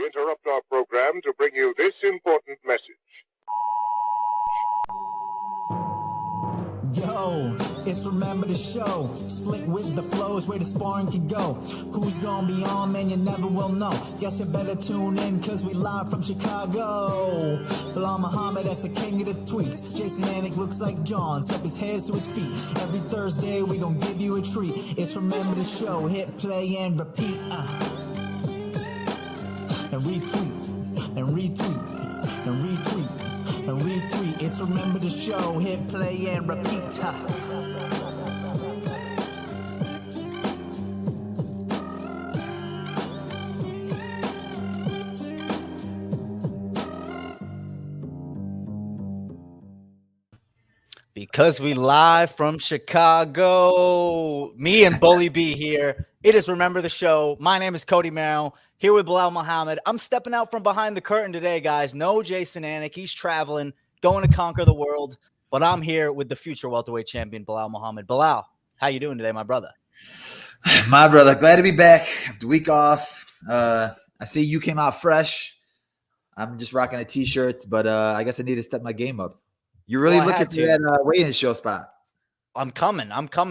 interrupt our program to bring you this important message. Yo, it's Remember the Show. Slick with the flows, where the sparring can go. Who's gonna be on, man, you never will know. Guess you better tune in, cause we live from Chicago. Belal Muhammad, that's the king of the tweets. Jason Anik looks like John, step his hands to his feet. Every Thursday, we gon' give you a treat. It's Remember the Show, hit play and repeat. And retweet, and retweet, and retweet. And retweet, it's Remember the Show, hit play and repeat. Because we live from Chicago, me and Bully B here. It is Remember the Show. My name is Cody Merrow, here with Belal Muhammad. I'm stepping out from behind the curtain today, guys. No Jason Anik. He's traveling, going to conquer the world. But I'm here with the future welterweight champion, Belal Muhammad. Belal, how you doing today, my brother? My brother, glad to be back after a week off. I see you came out fresh. I'm just rocking a t-shirt, but I guess I need to step my game up. You're really looking for that weigh-in show spot. I'm coming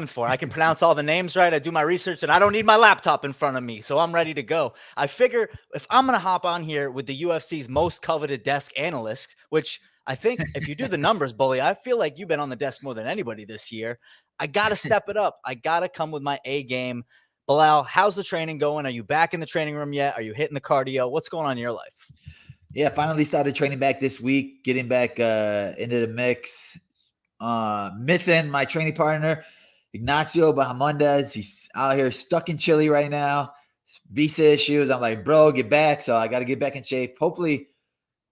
for it. I can pronounce all the names right. I do my research, and I don't need my laptop in front of me, so I'm ready to go. I figure if I'm going to hop on here with the UFC's most coveted desk analyst, which I think if you do the numbers, Bully, I feel like you've been on the desk more than anybody this year. I got to step it up. I got to come with my A game. Belal, how's the training going? Are you back in the training room yet? Are you hitting the cardio? What's going on in your life? Yeah, finally started training back this week, getting back into the mix. Missing my training partner, Ignacio Bahamondes. He's out here stuck in Chile right now. Visa issues. I'm like, bro, get back. So I got to get back in shape. Hopefully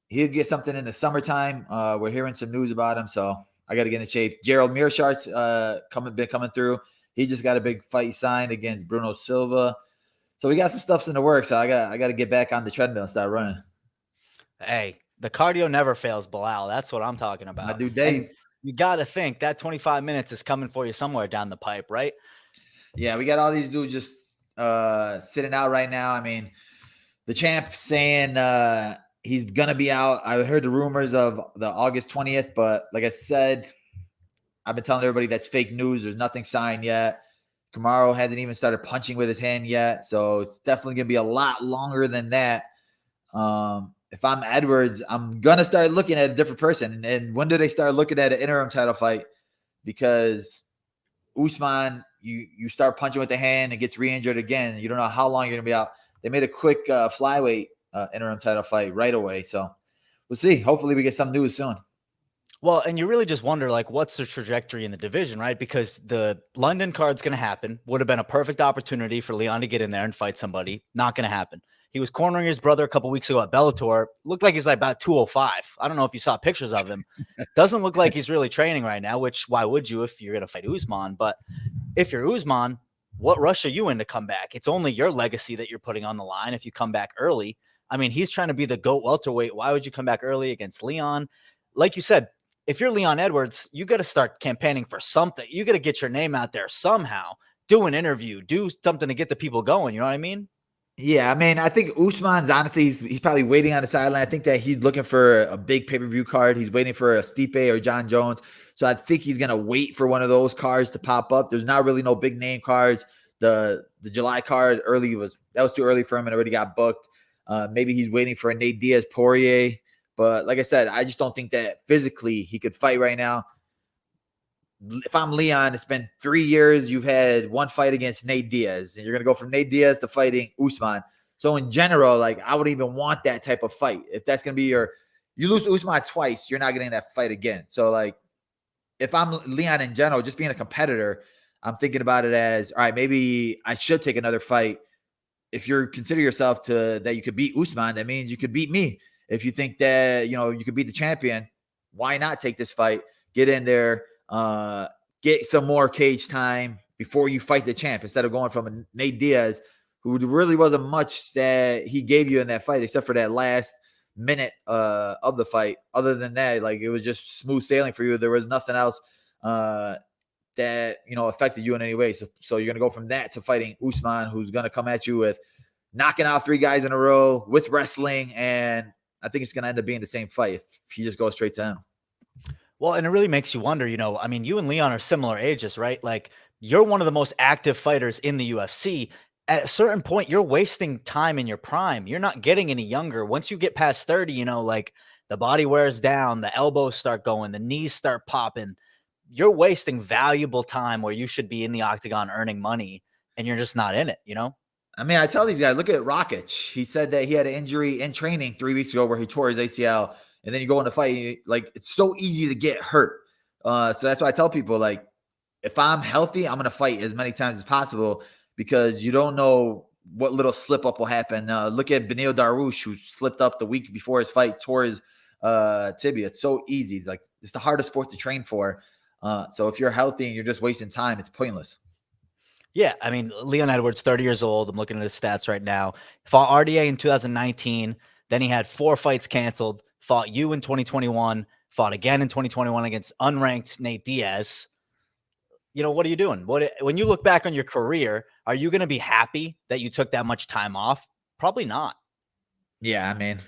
he'll get something in the summertime. We're hearing some news about him, so I got to get in shape. Gerald Mearshart been coming through. He just got a big fight signed against Bruno Silva. So we got some stuffs in the works. So I got to get back on the treadmill and start running. Hey, the cardio never fails, Belal. That's what I'm talking about. I do, Dave. And you got to think that 25 minutes is coming for you somewhere down the pipe, right? Yeah, we got all these dudes just sitting out right now. I mean, the champ saying he's going to be out. I heard the rumors of the August 20th, but like I said, I've been telling everybody that's fake news. There's nothing signed yet. Kamaru hasn't even started punching with his hand yet, so it's definitely going to be a lot longer than that. If I'm Edwards, I'm going to start looking at a different person. And when do they start looking at an interim title fight? Because Usman, you start punching with the hand and gets re-injured again. You don't know how long you're going to be out. They made a quick flyweight interim title fight right away. So we'll see. Hopefully we get some news soon. Well, and you really just wonder, like, what's the trajectory in the division, right? Because the London card's going to happen. Would have been a perfect opportunity for Leon to get in there and fight somebody. Not going to happen. He was cornering his brother a couple weeks ago at Bellator. Looked like he's like about 205. I don't know if you saw pictures of him. Doesn't look like he's really training right now, which why would you if you're going to fight Usman? But if you're Usman, what rush are you in to come back? It's only your legacy that you're putting on the line if you come back early. I mean, he's trying to be the GOAT welterweight. Why would you come back early against Leon? Like you said, if you're Leon Edwards, you got to start campaigning for something. You got to get your name out there somehow. Do an interview. Do something to get the people going. You know what I mean? Yeah, I mean, I think Usman's honestly, he's probably waiting on the sideline. I think that he's looking for a big pay-per-view card. He's waiting for a Stipe or John Jones. So I think he's going to wait for one of those cards to pop up. There's not really no big name cards. The July card was too early for him and already got booked. Maybe he's waiting for a Nate Diaz Poirier. But like I said, I just don't think that physically he could fight right now. If I'm Leon, it's been 3 years. You've had one fight against Nate Diaz, and you're going to go from Nate Diaz to fighting Usman. So in general, like, I wouldn't even want that type of fight. If that's going to be you lose Usman twice, you're not getting that fight again. So like, if I'm Leon in general, just being a competitor, I'm thinking about it as, all right, maybe I should take another fight. If you consider yourself that you could beat Usman, that means you could beat me. If you think that, you could beat the champion, why not take this fight, get in there, get some more cage time before you fight the champ, instead of going from a Nate Diaz, who really wasn't much that he gave you in that fight, except for that last minute of the fight. Other than that, like, it was just smooth sailing for you. There was nothing else that affected you in any way. So you're gonna go from that to fighting Usman, who's gonna come at you with knocking out 3 guys in a row with wrestling, and I think it's going to end up being the same fight if he just goes straight to him. Well, and it really makes you wonder, I mean, you and Leon are similar ages, right? Like, you're one of the most active fighters in the UFC. At a certain point, you're wasting time in your prime. You're not getting any younger. Once you get past 30, like the body wears down, the elbows start going, the knees start popping. You're wasting valuable time where you should be in the octagon earning money, and you're just not in it, I mean, I tell these guys, look at Rakic. He said that he had an injury in training 3 weeks ago where he tore his ACL, and then you go in the fight, like, it's so easy to get hurt. So that's why I tell people, like, if I'm healthy, I'm going to fight as many times as possible because you don't know what little slip up will happen. Look at Beneil Dariush, who slipped up the week before his fight, tore his tibia. It's so easy. It's the hardest sport to train for. So if you're healthy and you're just wasting time, it's pointless. Yeah, I mean, Leon Edwards, 30 years old. I'm looking at his stats right now. Fought RDA in 2019. Then he had 4 fights canceled. Fought you in 2021. Fought again in 2021 against unranked Nate Diaz. What are you doing? When you look back on your career, are you going to be happy that you took that much time off? Probably not. Yeah, I mean.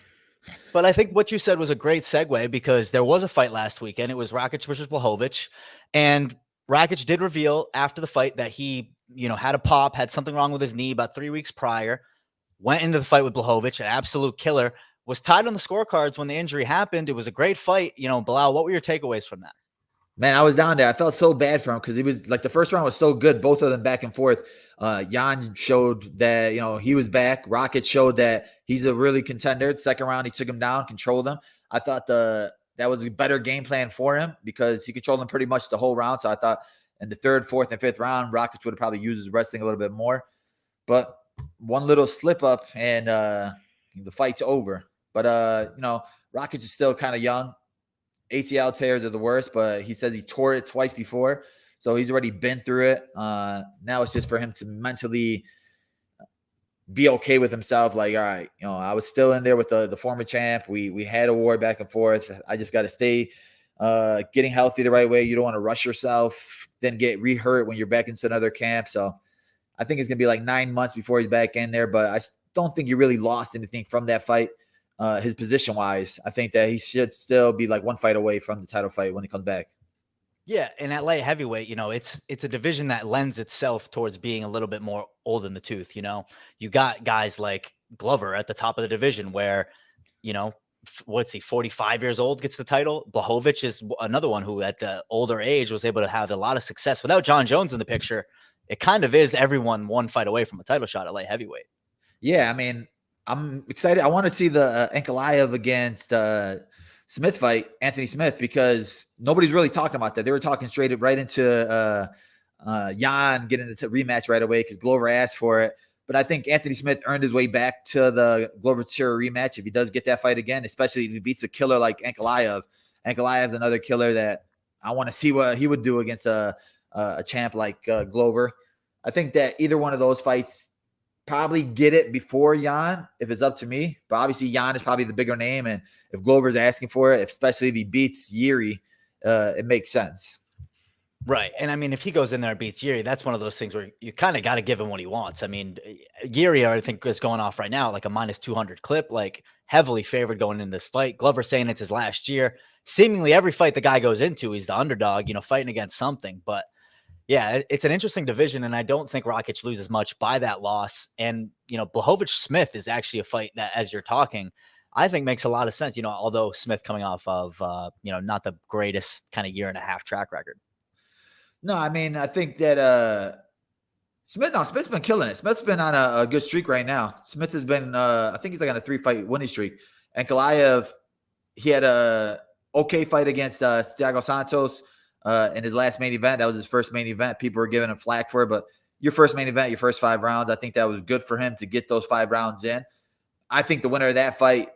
But I think what you said was a great segue because there was a fight last weekend. It was Rakic versus Blachowicz. And Rakic did reveal after the fight that he had a pop, had something wrong with his knee about 3 weeks prior, went into the fight with Blachowicz, an absolute killer, was tied on the scorecards when the injury happened. It was a great fight. Belal, what were your takeaways from that? Man, I was down there. I felt so bad for him because he was like the first round was so good, both of them back and forth. Jan showed that, he was back. Rakic showed that he's a really contender. Second round, he took him down, controlled him. I thought that was a better game plan for him because he controlled him pretty much the whole round. So I thought in the 3rd, 4th, and 5th round, Rakic would have probably used his wrestling a little bit more. But one little slip up and the fight's over. But, Rakic is still kind of young. ACL tears are the worst, but he says he tore it twice before. So he's already been through it. Now it's just for him to mentally be okay with himself. Like, all right, I was still in there with the former champ. We had a war back and forth. I just got to stay getting healthy the right way. You don't want to rush yourself, then get re-hurt when you're back into another camp. So I think it's going to be like 9 months before he's back in there, but I don't think he really lost anything from that fight. His position wise, I think that he should still be like one fight away from the title fight when he comes back. Yeah, and at light heavyweight, it's a division that lends itself towards being a little bit more old in the tooth. You got guys like Glover at the top of the division where, what's he, 45 years old, gets the title. Blachowicz is another one who at the older age was able to have a lot of success. Without John Jones in the picture, it kind of is everyone one fight away from a title shot at light heavyweight. Yeah, I mean, I'm excited. I want to see the Ankalaev against Smith fight, Anthony Smith, because nobody's really talking about that. They were talking right into Jan getting the rematch right away because Glover asked for it. But I think Anthony Smith earned his way back to the Glover Teixeira rematch if he does get that fight again, especially if he beats a killer like Ankalaev. Ankalaev's another killer that I want to see what he would do against a champ like Glover. I think that either one of those fights probably get it before Jan if it's up to me. But obviously Jan is probably the bigger name. And if Glover's asking for it, especially if he beats Yuri, it makes sense. Right. And I mean, if he goes in there and beats Yuri, that's one of those things where you kind of got to give him what he wants. I mean, Yuri, I think, is going off right now like a minus 200 clip, like heavily favored going into this fight. Glover saying it's his last year. Seemingly every fight the guy goes into, he's the underdog, fighting against something. But yeah, it's an interesting division, and I don't think Rakic loses much by that loss. And, Blachowicz Smith is actually a fight that, as you're talking, I think makes a lot of sense, although Smith coming off of, not the greatest kind of year and a half track record. No, I mean, I think that Smith's been killing it. Smith's been on a good streak right now. Smith has been, I think he's like on a 3-fight winning streak. And Ankalaev, he had a okay fight against Thiago Santos. In his last main event. That was his first main event. People were giving him flack for it, but your first main event, your first 5 rounds, I think that was good for him to get those 5 rounds in. I think the winner of that fight,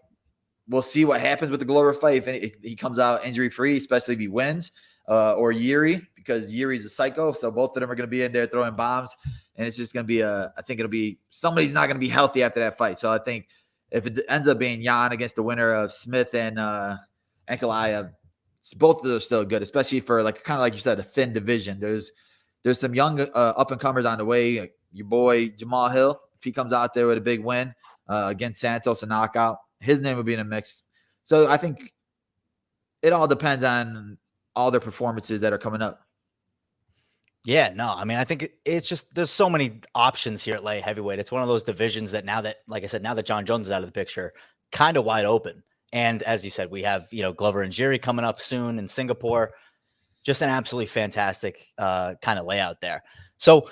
we'll see what happens with the Glover fight. If he comes out injury-free, especially if he wins, or Yuri, because Yuri's a psycho. So both of them are going to be in there throwing bombs. And it's just going to be I think it'll be, somebody's not going to be healthy after that fight. So I think if it ends up being Jan against the winner of Smith and Ankalaev, both of those are still good, especially for like kind of like you said, a thin division. There's some young up and comers on the way. Like your boy Jamal Hill, if he comes out there with a big win against Santos, a knockout, his name would be in the mix. So I think it all depends on all their performances that are coming up. Yeah, no, I mean, I think it's just there's so many options here at light heavyweight. It's one of those divisions that now that, like I said, now that John Jones is out of the picture, kind of wide open. And as you said, we have, Glover and Jiri coming up soon in Singapore. Just an absolutely fantastic kind of layout there. So,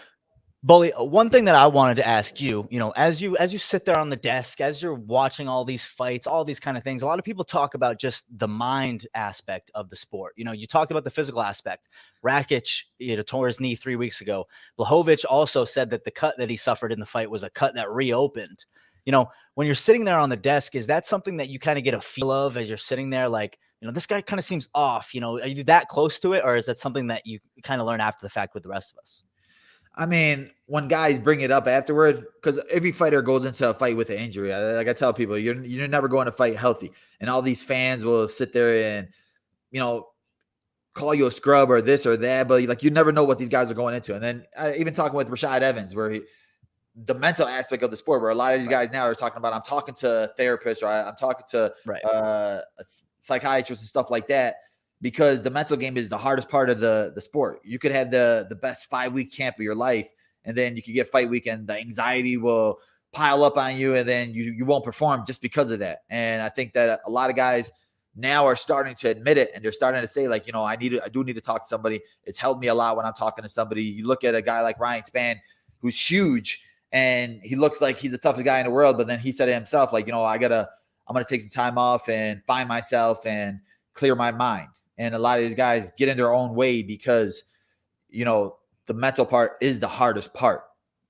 Bully, one thing that I wanted to ask you, as you sit there on the desk, as you're watching all these fights, all these kind of things, a lot of people talk about just the mind aspect of the sport. You talked about the physical aspect. Rakic, tore his knee 3 weeks ago. Blachowicz also said that the cut that he suffered in the fight was a cut that reopened. When you're sitting there on the desk, is that something that you kind of get a feel of as you're sitting there? Like, this guy kind of seems off. Are you that close to it? Or is that something that you kind of learn after the fact with the rest of us? I mean, when guys bring it up afterward, because every fighter goes into a fight with an injury. Like I tell people, you're never going to fight healthy. And all these fans will sit there and, call you a scrub or this or that. But you never know what these guys are going into. And then even talking with Rashad Evans, where the mental aspect of the sport, where a lot of these guys now are talking about, I'm talking to therapists or I'm talking to a psychiatrist and stuff like that, because the mental game is the hardest part of the sport. You could have the best 5-week camp of your life, and then you could get fight week and the anxiety will pile up on you, and then you won't perform just because of that. And I think that a lot of guys now are starting to admit it, and they're starting to say, like, I do need to talk to somebody. It's helped me a lot when I'm talking to somebody. You look at a guy like Ryan Spann, who's huge, and he looks like he's the toughest guy in the world, but then he said it himself, like, I'm going to take some time off and find myself and clear my mind. And a lot of these guys get in their own way because, the mental part is the hardest part.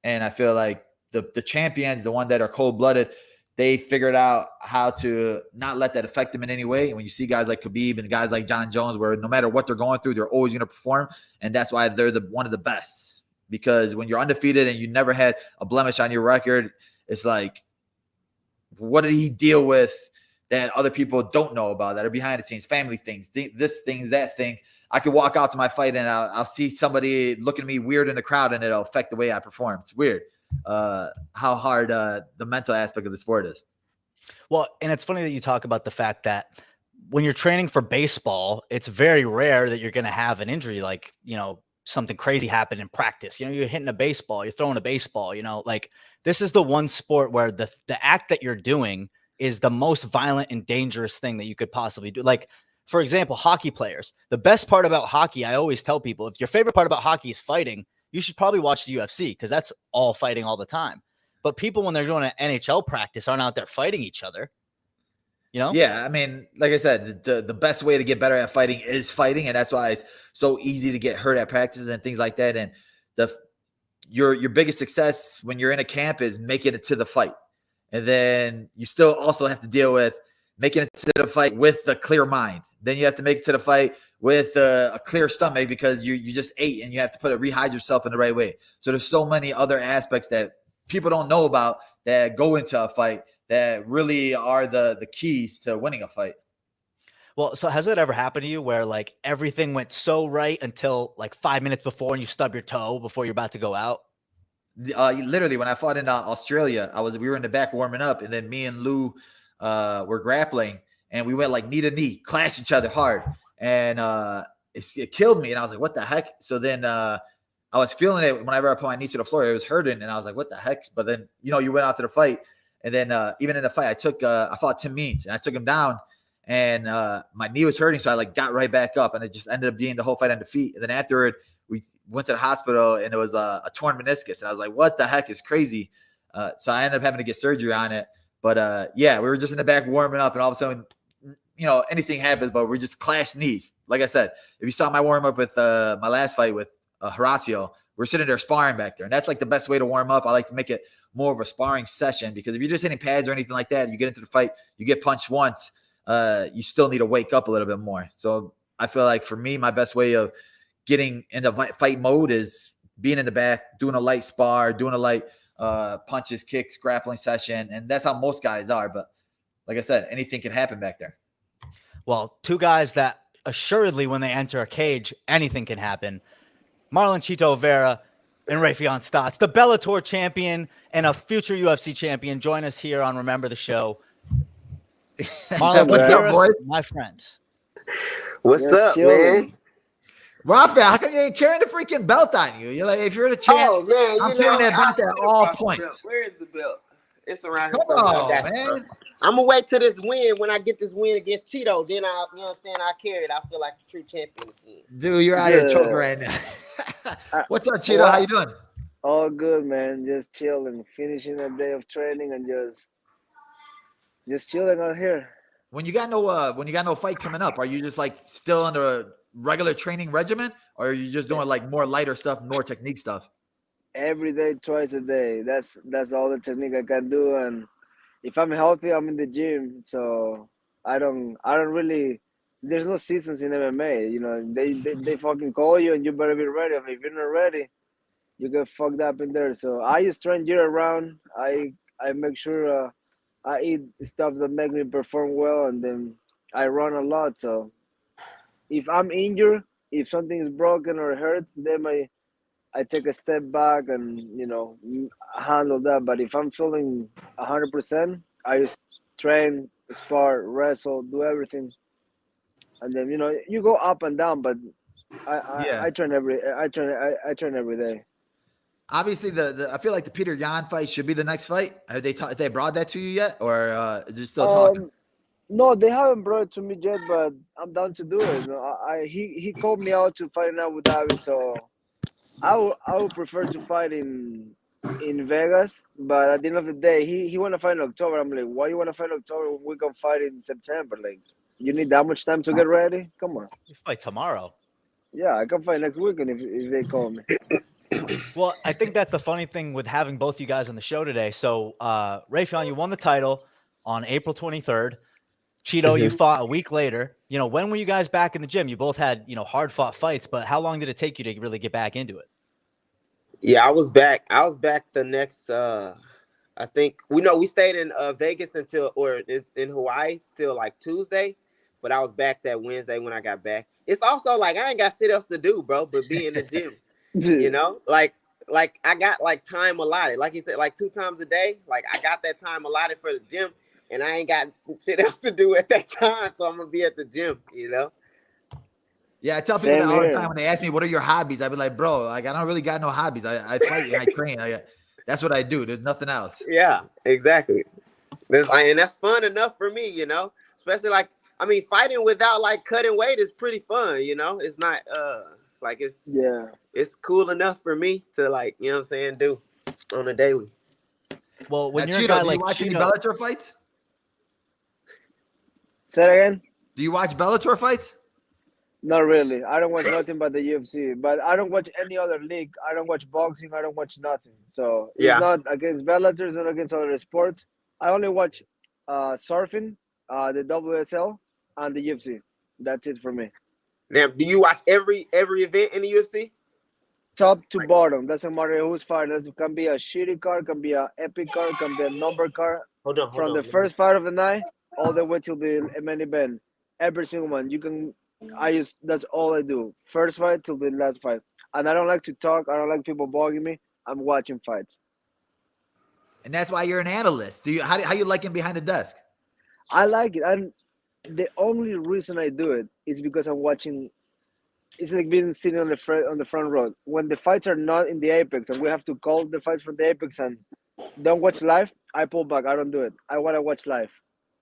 And I feel like the champions, the one that are cold-blooded, they figured out how to not let that affect them in any way. And when you see guys like Khabib and guys like John Jones, where no matter what they're going through, they're always going to perform. And that's why they're one of the best. Because when you're undefeated and you never had a blemish on your record, it's like, what did he deal with that other people don't know about, that are behind the scenes, family things, this things, that thing. I could walk out to my fight and I'll see somebody looking at me weird in the crowd, and it'll affect the way I perform. It's weird how hard the mental aspect of the sport is. Well, and it's funny that you talk about the fact that when you're training for baseball, it's very rare that you're going to have an injury, like, something crazy happened in practice. You're hitting a baseball, you're throwing a baseball, like this is the one sport where the act that you're doing is the most violent and dangerous thing that you could possibly do. Like, for example, hockey players. The best part about hockey, I always tell people, if your favorite part about hockey is fighting, you should probably watch the UFC, because that's all fighting all the time. But people, when they're doing an NHL practice, aren't out there fighting each other. Yeah, I mean, like I said, the best way to get better at fighting is fighting, and that's why it's so easy to get hurt at practices and things like that. And your biggest success when you're in a camp is making it to the fight. And then you still also have to deal with making it to the fight with a clear mind. Then you have to make it to the fight with a clear stomach, because you just ate and you have to rehydrate yourself in the right way. So there's so many other aspects that people don't know about that go into a fight that really are the keys to winning a fight. Well, so has it ever happened to you where like everything went so right until like 5 minutes before and you stub your toe before you're about to go out? Literally, when I fought in Australia, we were in the back warming up, and then me and Lou were grappling, and we went like knee to knee, clashed each other hard, and it killed me. And I was like, "What the heck?" So then I was feeling it whenever I put my knee to the floor; it was hurting, and I was like, "What the heck?" But then you went out to the fight, and then even in the fight, I fought Tim Means, and I took him down, and my knee was hurting, so I like got right back up, and it just ended up being the whole fight on defeat. And then afterward, we went to the hospital, and it was a torn meniscus. And I was like, what the heck is crazy? So I ended up having to get surgery on it. But yeah, we were just in the back warming up, and all of a sudden, anything happens, but we just clashed knees. Like I said, if you saw my warm up with my last fight with Horacio, we're sitting there sparring back there. And that's like the best way to warm up. I like to make it more of a sparring session, because if you're just hitting pads or anything like that, you get into the fight, you get punched once, you still need to wake up a little bit more. So I feel like for me, my best way of getting into fight mode is being in the back, doing a light spar, doing a light punches, kicks, grappling session. And that's how most guys are. But like I said, anything can happen back there. Well, two guys that assuredly when they enter a cage, anything can happen. Marlon Chito Vera, and Raufeon Stots, the Bellator champion and a future UFC champion. Join us here on Remember the Show. Marlon What's up, Gutierrez, boys? my friend. What's Just up, chilling. man? Rafa, how come you ain't carrying the freaking belt on you? You're like, if you're the champ, Oh man, I'm carrying that belt at all points. Where is the belt? It's around Come here somewhere. I on, got it, man. bro. I'm gonna wait till this win. When I get this win against Chito, then I, you know what I'm saying, I carry it. I feel like a true champion again. Dude, you're out here Yeah. choking right now. What's up, Chito? How you doing? All good, man. Just chilling, finishing a day of training and just chilling out here. When you got no fight coming up, are you just like still under a regular training regimen, or are you just doing like more lighter stuff, more technique stuff? Every day, twice a day. That's all the technique I can do. And if I'm healthy, I'm in the gym. So I don't really. There's no seasons in MMA. You know, they fucking call you and you better be ready. I mean, if you're not ready, you get fucked up in there. So I just train year round. I make sure I eat stuff that make me perform well, and then I run a lot. So if I'm injured, if something is broken or hurt, then I take a step back and, you know, handle that. But if I'm feeling 100%, I just train, spar, wrestle, do everything, and then, you know, you go up and down. But I train every day. Obviously, I feel like the Peter Yan fight should be the next fight. Have they brought that to you yet, or is it still talking? No, they haven't brought it to me yet, but I'm down to do it. You know, he called me out to fight in Abu Dhabi, so I would prefer to fight in Vegas. But at the end of the day, he want to fight in October. I'm like, why you want to fight in October when we can fight in September? Like, you need that much time to get ready? Come on. You fight tomorrow. Yeah, I can fight next weekend if they call me. Well, I think that's the funny thing with having both you guys on the show today. So, Raufeon, you won the title on April 23rd. Chito, you fought a week later. You know, when were you guys back in the gym? You both had, you know, hard fought fights, but how long did it take you to really get back into it? Yeah, I was back. The next. I think we stayed in Vegas in Hawaii till like Tuesday, but I was back that Wednesday when I got back. It's also like I ain't got shit else to do, bro, but be in the gym. You know, like I got like time allotted. Like you said, like 2 times a day. Like I got that time allotted for the gym, and I ain't got shit else to do at that time, so I'm gonna be at the gym. You know. Yeah, I tell people that all the time when they ask me, what are your hobbies? I be like, bro, like I don't really got no hobbies. I fight and I train. That's what I do. There's nothing else. Yeah, exactly. And that's fun enough for me, you know, especially like, I mean, fighting without like cutting weight is pretty fun, you know, it's not like it's cool enough for me to like, you know what I'm saying, do on a daily. Well, when now, you're Chito, a guy do like you watch any Chito, Bellator fights? Say that again? Do you watch Bellator fights? Not really. I don't watch nothing but the UFC. But I don't watch any other league. I don't watch boxing. I don't watch nothing. So it's not against Bellator. It's not against other sports. I only watch surfing, the WSL, and the UFC. That's it for me. Now, do you watch every event in the UFC? Top to bottom. Doesn't matter who's fighting. It can be a shitty card, can be an epic card, can be a number card. Hold on. From the first fight of the night all the way till the main event. Every single one. That's all I do. First fight till the last fight. And I don't like to talk. I don't like people bugging me. I'm watching fights. And that's why you're an analyst. How you like him behind the desk? I like it. And the only reason I do it is because I'm watching. It's like being sitting on the front row. When the fights are not in the apex and we have to call the fights from the apex and don't watch live, I pull back. I don't do it. I want to watch live.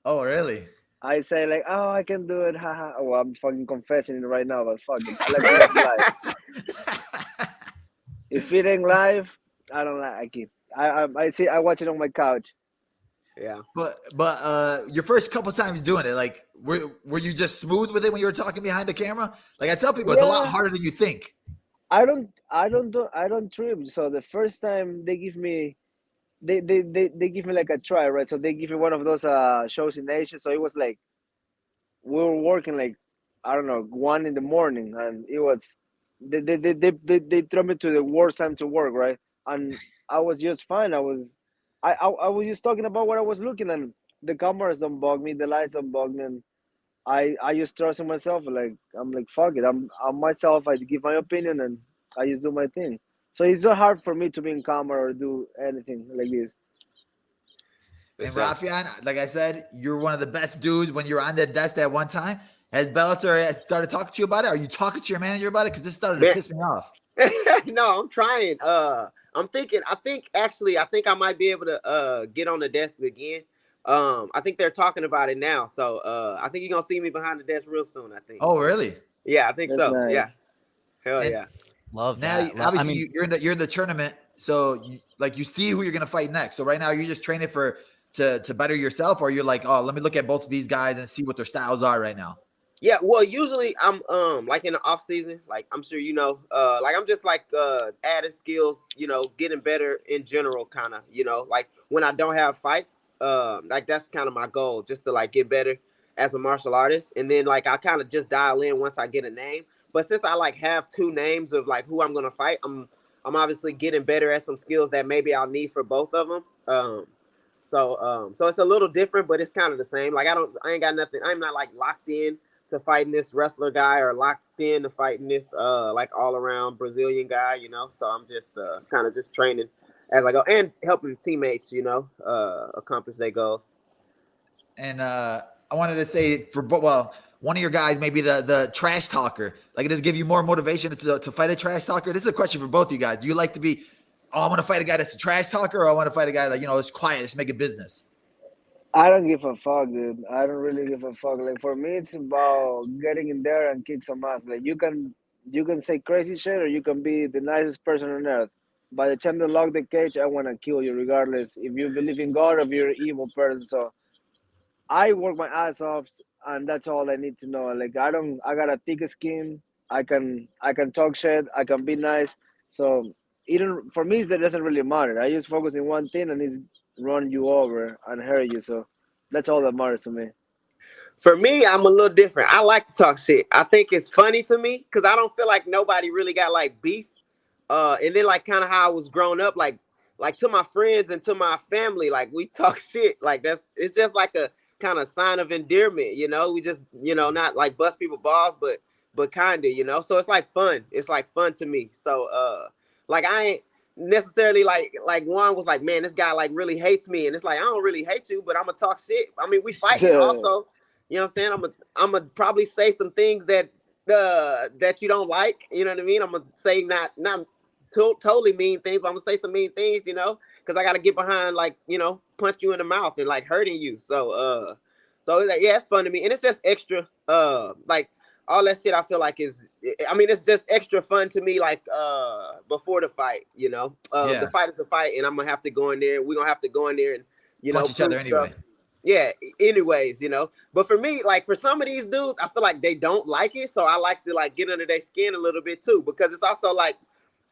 Oh, really? I say like, oh, I can do it. Haha. Oh, I'm fucking confessing it right now, but fuck it. I like to watch live. If it ain't live, I don't like it. I watch it on my couch. Yeah. But your first couple times doing it, like were you just smooth with it when you were talking behind the camera? Like I tell people, it's a lot harder than you think. I don't trip. So the first time they give me like a try, right? So they give me one of those shows in Asia. So it was like we were working like I don't know 1 a.m, and it was they threw me to the worst time to work, right? And I was just fine. I was just talking about what I was looking, and the cameras don't bug me, the lights don't bug me, and I just trust in myself. Like I'm like fuck it, I'm myself. I give my opinion and I just do my thing. So it's so hard for me to be in camera or do anything like this. And Raufeon, like I said, you're one of the best dudes when you're on that desk at one time. Has Bellator started talking to you about it? Are you talking to your manager about it? Because this started to piss me off. No, I'm trying. I'm thinking. I think I might be able to get on the desk again. I think they're talking about it now. So I think you're gonna see me behind the desk real soon. I think. Oh, really? Yeah, I think That's so. nice. Yeah. Hell And yeah. Love Now, that. obviously, you're in the tournament, so you see who you're gonna fight next. So right now, you're just training to better yourself, or you're like, oh, let me look at both of these guys and see what their styles are right now. Yeah, well, usually I'm like in the off season, like I'm sure you know, like I'm just like adding skills, getting better in general, kind of, like when I don't have fights, like that's kind of my goal, just to like get better as a martial artist, and then like I kind of just dial in once I get a name. But since I like have two names of like who I'm gonna fight, I'm obviously getting better at some skills that maybe I'll need for both of them. So it's a little different, but it's kind of the same. Like I ain't got nothing. I'm not like locked in to fighting this wrestler guy or locked in to fighting this like all around Brazilian guy, So I'm just kind of just training as I go and helping teammates, accomplish their goals. And I wanted to say one of your guys, maybe the trash talker, like it does give you more motivation to fight a trash talker. This is a question for both of you guys. Do you like to be, I want to fight a guy that's a trash talker, or I want to fight a guy like, it's quiet, let's make a business? I don't give a fuck, dude. I don't really give a fuck. Like for me, it's about getting in there and kick some ass. Like you can say crazy shit, or you can be the nicest person on earth. By the time they lock the cage, I want to kill you, regardless if you believe in God or if you're an evil person. So I work my ass off, and that's all I need to know. Like I got a thick skin. I can talk shit. I can be nice. So even for me, that doesn't really matter. I just focus in one thing, and it's run you over and hurt you. So that's all that matters to me. For me, I'm a little different. I like to talk shit. I think it's funny to me because I don't feel like nobody really got like beef. And then like kind of how I was growing up, like to my friends and to my family, like we talk shit. Like it's just like a kind of sign of endearment, We just, not like bust people balls, but kind of, So it's like fun. It's like fun to me. So like I ain't necessarily like one was like, man, this guy like really hates me, and it's like I don't really hate you, but I'm gonna talk shit. I mean, we fighting also, you know what I'm saying? I'm gonna probably say some things that you don't like, you know what I mean? I'm gonna say not totally mean things, but I'm gonna say some mean things, because I gotta get behind like punch you in the mouth and like hurting you. So it's like, yeah, it's fun to me, and it's just extra like all that shit I feel like it's just extra fun to me, like before the fight, the fight is the fight, and I'm gonna have to go in there. We're gonna have to go in there and punch each other anyway. Yeah, anyways, But for me, like for some of these dudes, I feel like they don't like it, so I like to like get under their skin a little bit too, because it's also like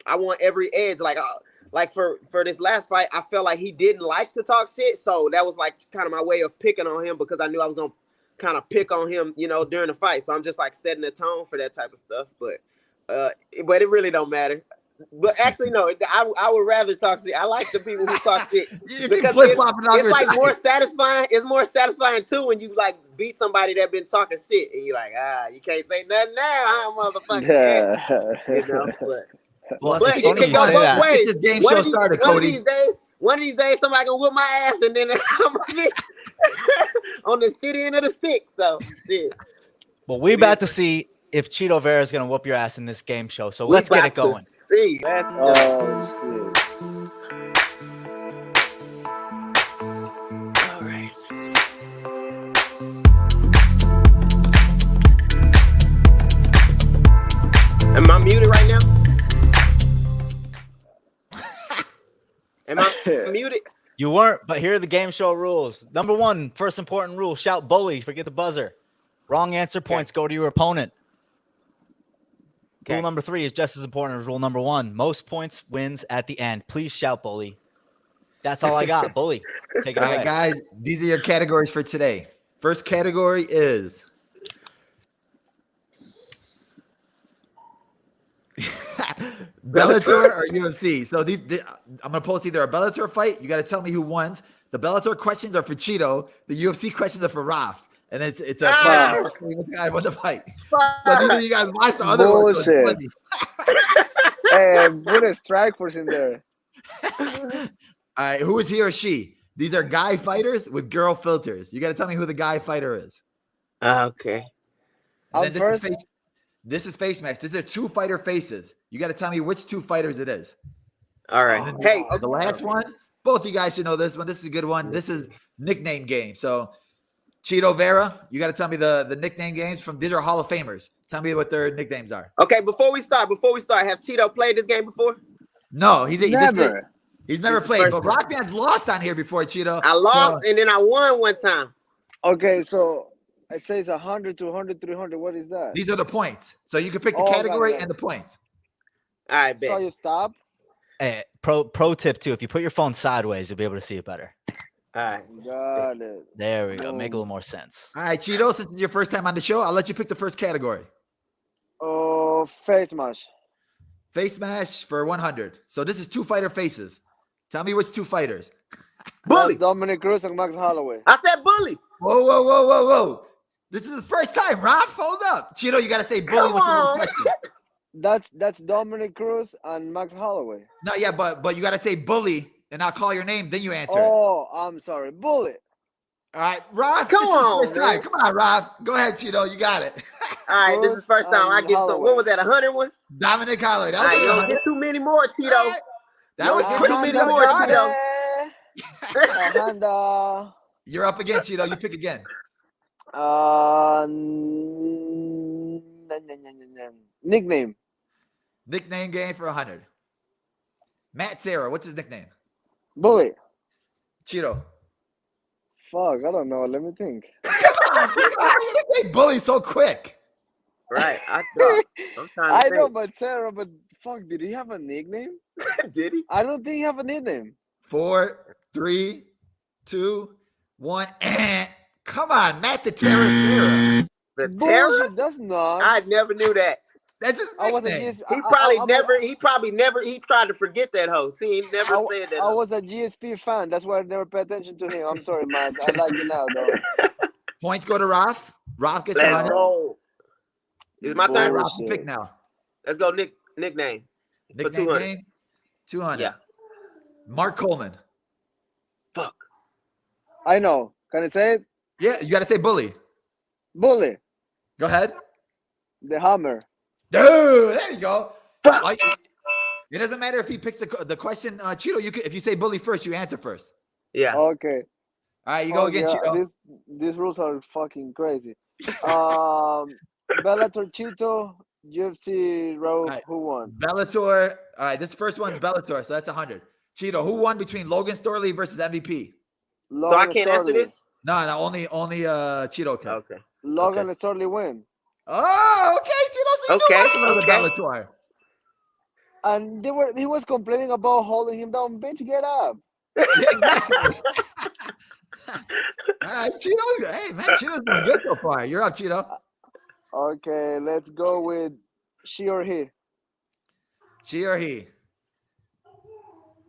I want every edge. Like for this last fight, I felt like he didn't like to talk shit, so that was like kind of my way of picking on him, because I knew I was gonna kind of pick on him, during the fight. So I'm just like setting the tone for that type of stuff. But it really don't matter. But actually, no, I would rather talk shit. I like the people who talk shit because it's like more satisfying. It's more satisfying too when you like beat somebody that been talking shit and you're like, you can't say nothing now, motherfucker. Yeah. Well, but it's funny it can you go say both that. ways. This game show started, Cody. One of these days, somebody gonna whip my ass, and then I'm gonna be on the shitty end of the stick. So, shit. Well, we about to see if Chito Vera is gonna whoop your ass in this game show. So let's get it going. See, let's go. Oh shit. All right. Am I muted right now? Am I muted? You weren't, but here are the game show rules. Number one, first important rule: shout bully. Forget the buzzer. Wrong answer, points go to your opponent. Rule number 3 is just as important as rule number 1. Most points wins at the end. Please shout bully. That's all I got. Bully. Take it away. All right, guys. These are your categories for today. First category is Bellator or UFC. So I'm gonna post either a Bellator fight. You got to tell me who won. The Bellator questions are for Chito. The UFC questions are for Raf. And it's a guy won the fight. So these are you guys watch the other bullshit. And put a strike force in there. All right, who is he or she? These are guy fighters with girl filters. You got to tell me who the guy fighter is. Okay. And I'm then first. This is face match. These are two fighter faces. You got to tell me which two fighters it is. All right. Hey, The last one, both you guys should know this one. This is a good one. This is nickname game. So, Chito Vera, you got to tell me the nickname games from these are Hall of Famers. Tell me what their nicknames are. Okay, before we start, have Chito played this game before? No, he's never This played. is But Raufeon's lost on here before, Chito. I lost and then I won one time. Okay, so it says 100, 200, 300. What is that? These are the points. So you can pick the Oh, category got it. and the points. All right, So bet. you stop. Hey, pro tip too. If you put your phone sideways, you'll be able to see it better. All right. Got it. There we go. Make a Boom. little more sense. All right, Chito, since it's your first time on the show, I'll let you pick the first category. Oh, face match. Face smash for 100. So this is two fighter faces. Tell me which two fighters. Bully. That's Dominic Cruz and Max Holloway. I said bully. Whoa. This is the first time, Ralph. Hold up. Chito, you got to say bully Come with the on. question. That's Dominic Cruz and Max Holloway. No, yeah, but you got to say bully, and I'll call your name, then you answer. Oh, I'm sorry. Bully. All right, Ralph, Come this is on, the first time. man. Come on, Ralph. Go ahead, Chito. You got it. All right, this is the first time I Cruz get some. and What was that, 100 one? Dominic Holloway. That All was right, you good. don't get too many more, Tito. All right. That was Don't quick. get too many Chito. more, You got Tito. it. Honda. You're up again, Chito. You pick again. Nickname. Nickname game for 100. Matt Serra. What's his nickname? Bully. Chito. Fuck, I don't know. Let me think. Come on, Chito. How are you going to say bully so quick? Right. I thought. I'm trying to I know, think. but Sarah, but fuck, did he have a nickname? Did he? I don't think he have a nickname. 4, 3, 2, 1. Come on, Matt the Terror Vera. The terror? Bullshit, that's not. I never knew that. That's his I was a nickname. GSP. He probably never. He tried to forget that host. He ain't never said that. I was a GSP fan. That's why I never paid attention to him. I'm sorry, man. I like you now, though. Points go to Ralph. Ralph gets Let's 100. roll. It's my All right, turn. Ralph, you Bullshit. pick now. Let's go. Nickname. Nickname 200. game, 200. Yeah. Mark Coleman. Fuck. I know. Can I say it? Yeah, you got to say bully. Bully. Go ahead. The Hammer. Dude, there you go. Fuck. It doesn't matter if he picks the question. Chito, you could, if you say bully first, you answer first. Yeah. Okay. All right, you go again, Chito. These rules are fucking crazy. Bellator Chito, UFC Rauf, Right. who won? Bellator. All right, this first one's Bellator, so that's 100. Chito, who won between Logan Storley versus MVP? So I can't answer this. No, only Chito can. Okay. Logan and Storley win. Oh, okay, Chito. So you Okay, know some of the okay. Bellator. And he was complaining about holding him down. Bitch, get up. All right, Chito. Hey, man, Chito's doing good so far. You're up, Chito. Okay, let's go with she or he. She or he.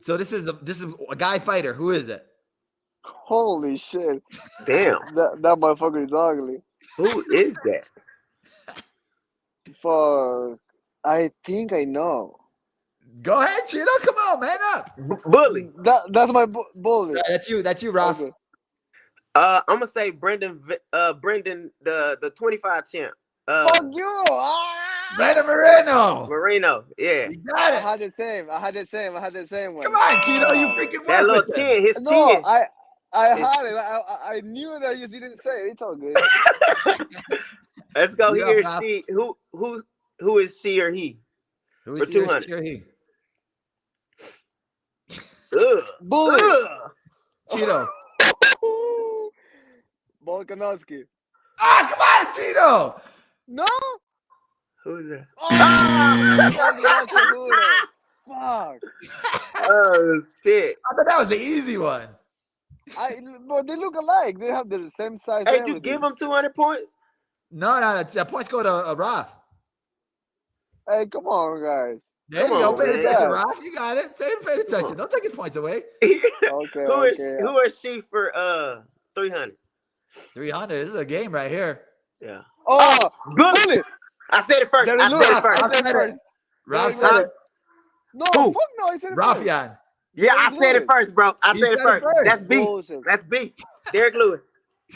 So this is a guy fighter. Who is it? Holy shit. Damn. That motherfucker is ugly. Who is that? Fuck. I think I know. Go ahead, Chito. Come on, man up. Bully. That's my bully. That's you, Ralph. Okay. I'm gonna say Brendan. Brendan, the 25 champ. Fuck you. Brandon Moreno. Marino. Yeah. You got I it. had the same. I had the same one. Come on, Chito. You freaking That work little with 10. His No, 10. I had it. I knew that you didn't say it. It's all good. Let's go Yeah, here. Bob. She. Who is she or he? Who For is he or 200. she or he? Ugh. Bully. Ugh. Cheeto. Volkanovski. Ah, come on, Cheeto. No. Who is that? Fuck. Oh shit! I thought that was the easy one. But they look alike. They have the same size. Hey, and you give everything. him 200 points? No, that points go to Ralph. Hey, come on, guys. There Come you go. on, Pay man. attention, Ralph. You got it. Say pay attention. Don't take his points away. Okay. Who is she for 300? 300. This is a game right here. Yeah. Oh, Good. bully. I said it first. There I it looks. said it first. I said it first. Ralph There said it it. No, Who? fuck no. He said it first. Raufeon. Yeah, I said it first, bro. I He said it said it first. first. That's beef. Bullshit. That's beef. Derek Lewis.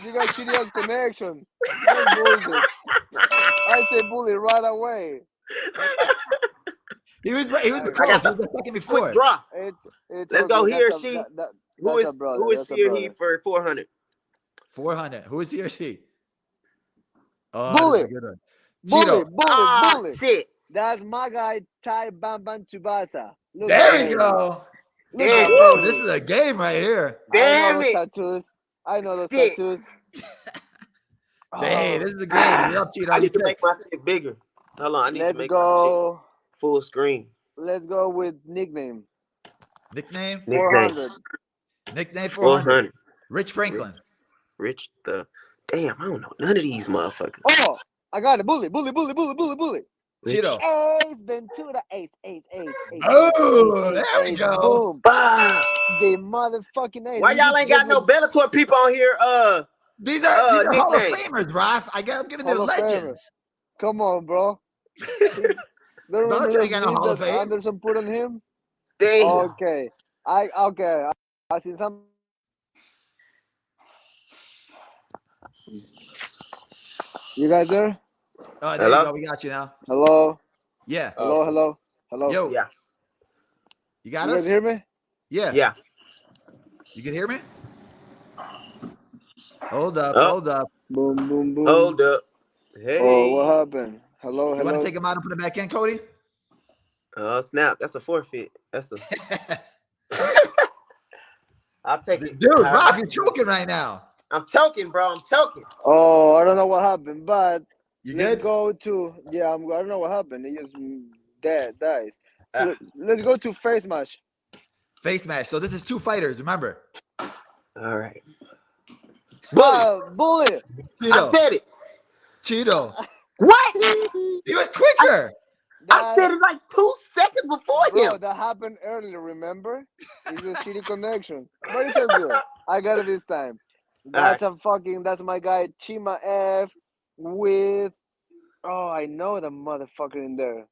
You got shitty ass connection. That's bullshit. I said bully right away. He was close. He was the second before. Quick draw. It's Let's go okay. he or That's she. Who is Who is she or he for 400? 400. Who is he or she? Oh, Bully. that's a good one. Bully, Chito. bully. Shit. That's my guy, Ty Bamban Tsubasa. Look There at you him. go. Look Damn. at Woo, him. this is a game right here. Damn I it. know those Shit. tattoos. Hey, this is a game. You're up, Chito. I You need to pick. make my shit bigger. Hold on. I need to Let's make my go. shit full screen. Let's go with nickname. Nickname? 400. Nickname 400. 400. Rich Franklin. Rich the. Damn, I don't know none of these motherfuckers. Oh, I got it. Bully. Rich. Chito. Ace Ventura. Ace. Oh, there we go. Boom. Ah, The motherfucking ace. why y'all ain't got no Bellator people on here? These are Hall of nicknames. Famers, Raf. I'm giving them Hall of legends. Come on, bro. Bellator ain't got no Hall of Fame. Anderson put on him. Damn. Okay. I see some. You guys there? Oh, there Hello? you go. We got you now. Hello. Yeah. Hello. Yo. Yeah. You got You us? guys hear me? Yeah. Yeah. You can hear me? Hold up. Oh. Hold up. Boom. Hold up. Hey. Oh, what happened? Hello. You want to take him out and put him back in, Cody? Oh, snap. That's a forfeit. That's a. I'll take it. Dude, Raf, you're choking right now. I'm choking, bro. I'm choking. Oh, I don't know what happened, but You let's good? go to I don't know what happened. He just dies. Let's go to face match. Face match. So this is two fighters, remember? All right. Bully. Chito. I said it. Cheeto. What? He was quicker. I said it like 2 seconds before Bro, him. that happened earlier, remember? It's a shitty connection. But it's all good. I got it this time. That's that's my guy Chima F with I know the motherfucker in there.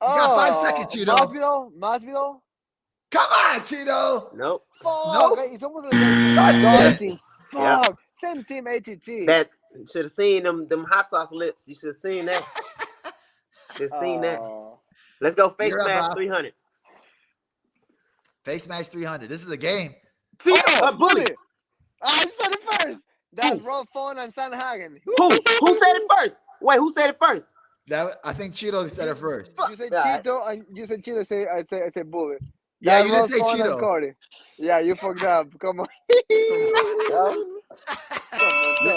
You got 5 seconds, Cheeto. Masvidal? Come on, Cheeto. Nope. Fuck, Nope. it's almost like that. Dustin. Fuck. Yep. Same team ATT. That should have seen them hot sauce lips. You should have seen that. Should have seen that. Let's go face You're up, match Rob. 300. Face match 300. This is a game. A bully. I said it first. That's Raufeon and Sanhagen. Who said it first? Wait, who said it first? I think Cheeto said it first. You said Alright. Chito and you said Chito. I say bully. Yeah, That's you didn't say Raufeon and Cheeto. Cody. Yeah, you fucked up. Come on.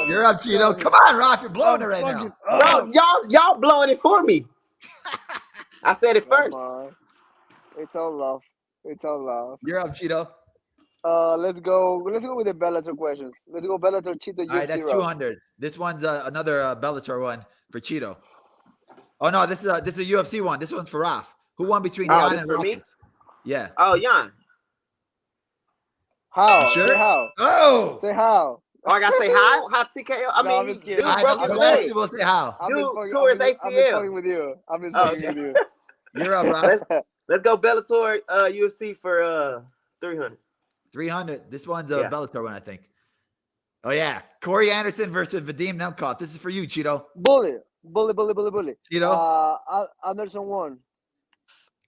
You're up, Cheeto. Come on, Raf. You're blowing it right now. Bro, y'all blowing it for me. I said it first. It's all love. You're up, Cheeto. Let's go with the Bellator questions. Let's go Bellator Chito UFC. All right, that's 200. This one's another Bellator one for Cheeto. Oh no, this is a UFC one. This one's for Raf. Who won between Jan this and for Rauf? me? Yeah. Oh, Jan. How? You sure? Say how. Oh. Say how. Oh, I gotta say hi. How TKO? I No, mean, I'm just kidding. dude All right, broke the his rest leg. will say how. I'm Dude, just fucking- tore his I'm just ACL. fucking with you. I'm just Oh, fucking with you. You're up, Raf. Let's go Bellator UFC for 300. 300. This one's a Yeah. Bellator one, I think. Oh yeah, Corey Anderson versus Vadim Nemkov. This is for you, Cheeto. Bully. Cheeto. Anderson won.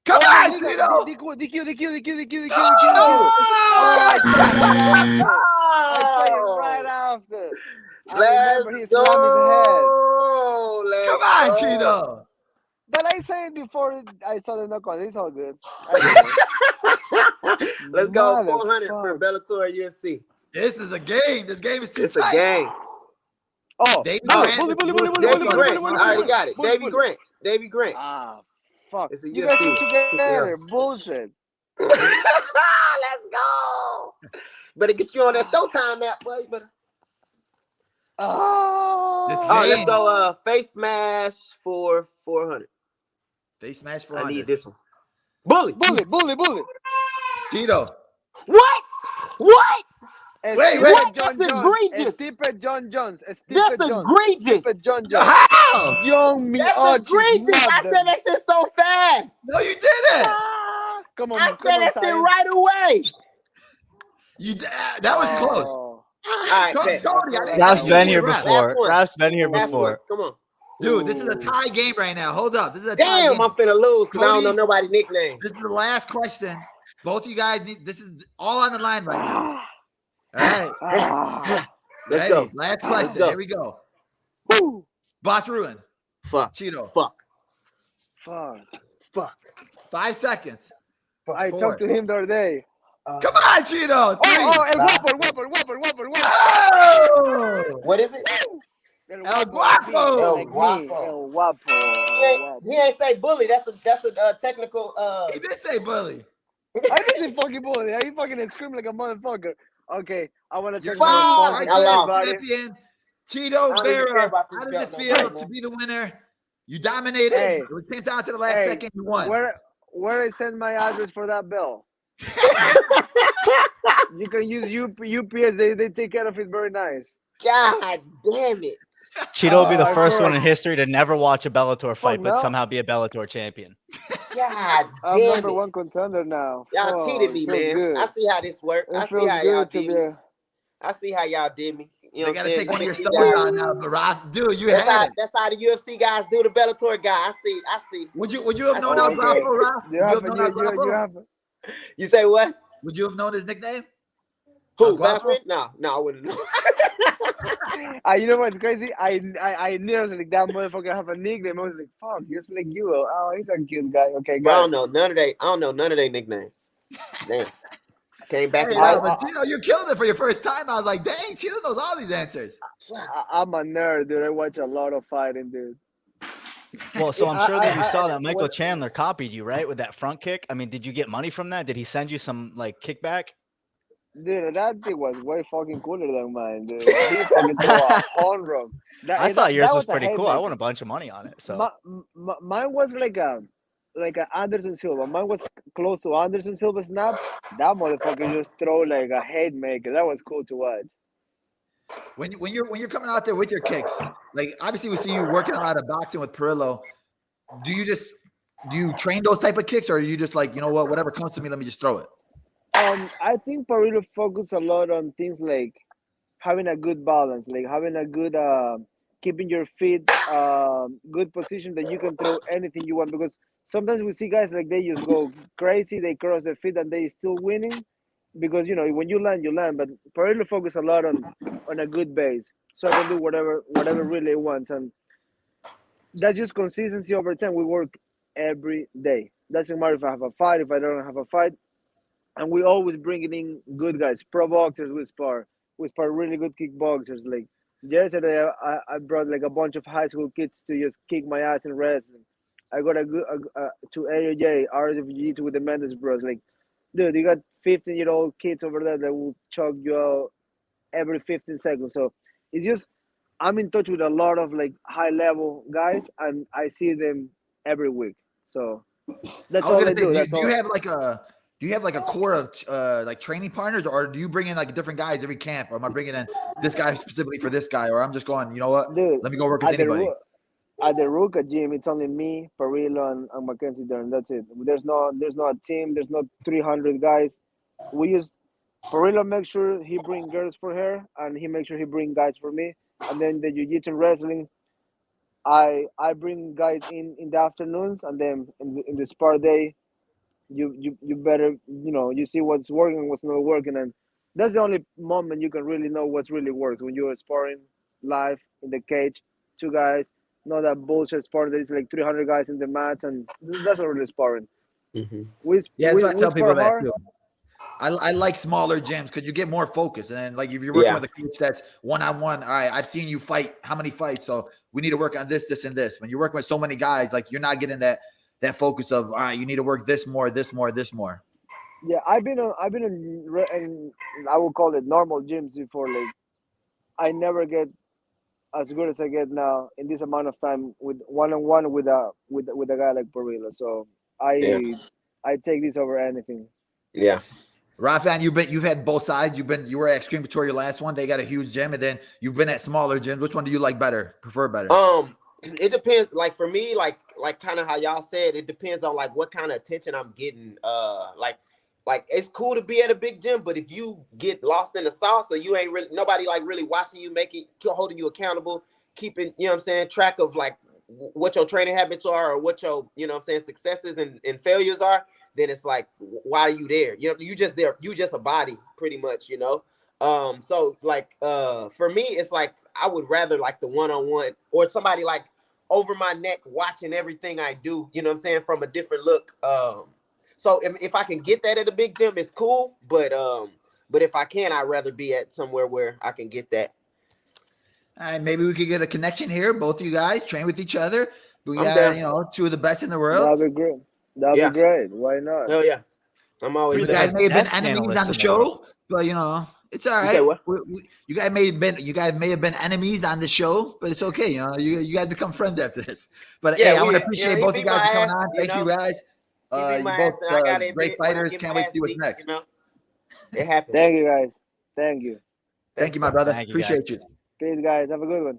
Come on, Cheeto. DQ. Oh! I say it right after. I Let's remember he slammed his head. go. Come on, Cheeto. But I said it before I saw the knockout. It's all good. Let's go Motherfucker. 400 for Bellator UFC. This is a game. This game is too It's a tight. game. Oh, David bully. Davey Grant. I already got it. Davey Grant. Ah, fuck. It's a You guys UFC. two together. Bullshit. Let's go. Better get you on that Showtime app, boy. Oh. This Oh, let's game. go face smash for 400. Face smash I 400. need this one. Bully. Bully. Cheeto. What? Wait. What? That's egregious. Stipe John Jones. That's egregious. Stipe John Jones. How? Young me. That's egregious. I said that shit so fast. No, you didn't. Come on. I said that shit right away. That was close. Oh. All right, Cody, Ralph's been here Ralph. before. Ralph's been here Last before. one. Come on. Dude, this is a tie game right now. Hold up. This is a tie Damn, game. I'm finna lose because I don't Cody, know nobody's nickname. This is the last question. Both of you guys this is all on the line right now. All right. Let's go. Last question. go. Here we go. Woo. Boss Ruin. Fuck. Cheeto. Fuck. 5 seconds. I 4. talked to him the other day. Come on, Cheeto. 3. El Oh! What is it? El Guapo. El Guapo. He ain't say bully. That's a technical. He did say bully. I didn't fucking bully. He fucking screamed like a motherfucker. Okay, I want to You're talk fine. about I lost. champion. Cheeto I don't even care Vera. about this How does belt it no feel more. to be the winner? You dominated. Hey. It came down to the last Hey. second. You won. Where I send my address for that bill? You can use UPS. They take care of it very nice. God damn it. Cheeto will be the I first feel one in history to never watch a Bellator fight, but no. somehow be a Bellator champion. God I'm damn number it. one contender now. Y'all cheated me, feels man. good. I see how this works. I It see feels how y'all good to did be. me. I see how y'all did me. You know They what got I'm to saying? take one of your You stomach guys- on now, but Ralph, dude, you That's had how, it. that's how the UFC guys do the Bellator guy. I see. Would you have known Oh, El Guapo, okay. Ralph? You Would have, known El Guapo? you have. You say what? Would you have known his nickname? Who? El Guapo? Bashman? No, I wouldn't know. You know what's crazy? I knew I was like that motherfucker have a nickname. I was like, fuck, just like you. Oh, he's a cute guy. Okay, But I guys. don't know none of their nicknames. Damn. Came back Hey, to no, life. but Cheeto, you killed it for your first time. I was like, dang, Cheeto knows all these answers. I'm a nerd, dude. I watch a lot of fighting, dude. Well, so I'm sure that you saw that Michael what- Chandler copied you, right? With that front kick. I mean, did you get money from that? Did he send you some like kickback? Dude, that thing was way fucking cooler than mine, dude. He fucking threw a home run. I thought yours was a pretty cool. I haymaker. won a bunch of money on it. So Mine was like a Anderson Silva. Mine was close to Anderson Silva snap. That motherfucker just throw like a haymaker. That was cool to watch. When you're coming out there with your kicks, like obviously we see you working a lot of boxing with Perillo. Do you train those type of kicks, or are you just like, you know what, whatever comes to me, let me just throw it? I think Parillo focus a lot on things like having a good balance, like having a good keeping your feet good position that you can throw anything you want. Because sometimes we see guys like they just go crazy, they cross their feet and they still winning. Because you know when you land, you land. But Parillo focus a lot on a good base, so I can do whatever really he wants, and that's just consistency over time. We work every day. Doesn't matter if I have a fight, if I don't have a fight. And we always bringing in good guys, pro boxers. We spar really good kickboxers. Like yesterday, I brought like a bunch of high school kids to just kick my ass in wrestling. I got a good to AOJ, Art of Jiu-Jitsu with the Mendes bros. Like, dude, you got 15-year-old kids over there that will choke you out every 15 seconds. So it's just I'm in touch with a lot of like high level guys, and I see them every week. So that's all I do. Do you have like a core of like training partners, or do you bring in like different guys every camp? Or am I bringing in this guy specifically for this guy, or I'm just going, you know what? Dude, let me go work with anybody. At the Ruka gym, it's only me, Parillo, and Mackenzie Dern. That's it. There's no a team. There's not 300 guys. We use Parillo. Make sure he bring girls for her, and he make sure he bring guys for me. And then the jiu-jitsu wrestling, I bring guys in the afternoons, and then in the spar day. You better, you know, you see what's working, what's not working, and that's the only moment you can really know what's really works, when you're sparring live in the cage, two guys, not that bullshit sparring that it's like 300 guys in the mats, and that's not really sparring. Mm-hmm. That's what I tell people that hard. too. I like smaller gyms because you get more focus, and then like if you're working with a coach that's one-on-one, all right, I've seen you fight how many fights, so we need to work on this, and this. When you're working with so many guys, like you're not getting that focus of, all right, you need to work this more. Yeah, I've been in I would call it normal gyms before. Like, I never get as good as I get now in this amount of time with one-on-one with a guy like Parillo. So I take this over anything. Yeah. Raufeon, you've had both sides. You were at Extreme Couture your last one. They got a huge gym, and then you've been at smaller gyms. Which one do you like better? Prefer better? It depends. Like for me, like kind of how y'all said, it depends on like what kind of attention I'm getting. Like it's cool to be at a big gym, but if you get lost in the sauce, or you ain't really nobody like really watching you, holding you accountable, keeping track of like what your training habits are, or what your successes and failures are, then it's like, why are you there? You just there. You just a body, pretty much. So like for me, it's like I would rather like the one-on-one or somebody like over my neck watching everything I do. From a different look. So if I can get that at a big gym, it's cool. But if I can, I'd rather be at somewhere where I can get that. All right, maybe we could get a connection here. Both of you guys train with each other. We got two of the best in the world. That'd be great. That'd be great. Why not? Hell yeah. I'm always. You guys may have been enemies on the show, but it's all right. You guys may have been enemies on the show, but it's okay. You guys become friends after this. But hey, I want to appreciate both you guys for coming on. Thank you guys. You both great fighters. Can't wait to see what's next. It happens. Thank you, guys. Thank you. Thank you, my brother. Appreciate you. Peace, guys. Have a good one.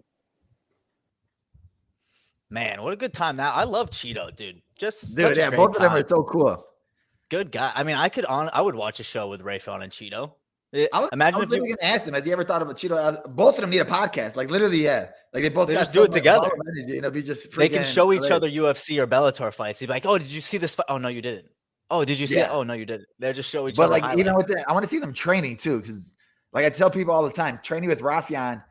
Man, what a good time now. I love Chito, dude. Both of them are so cool. Good guy. I mean, I would watch a show with Raufeon and Chito. Imagine if you going to ask him, has he ever thought about Chito? Both of them need a podcast. Like literally, yeah. Like they both just do it together. Be just they can show each other UFC or Bellator fights. He'd be like, "Oh, did you see this fight? Oh no, you didn't. Oh, did you see it? Oh no, you didn't." They're just show each other. But like I want to see them training too, because like I tell people all the time, training with Raufeon,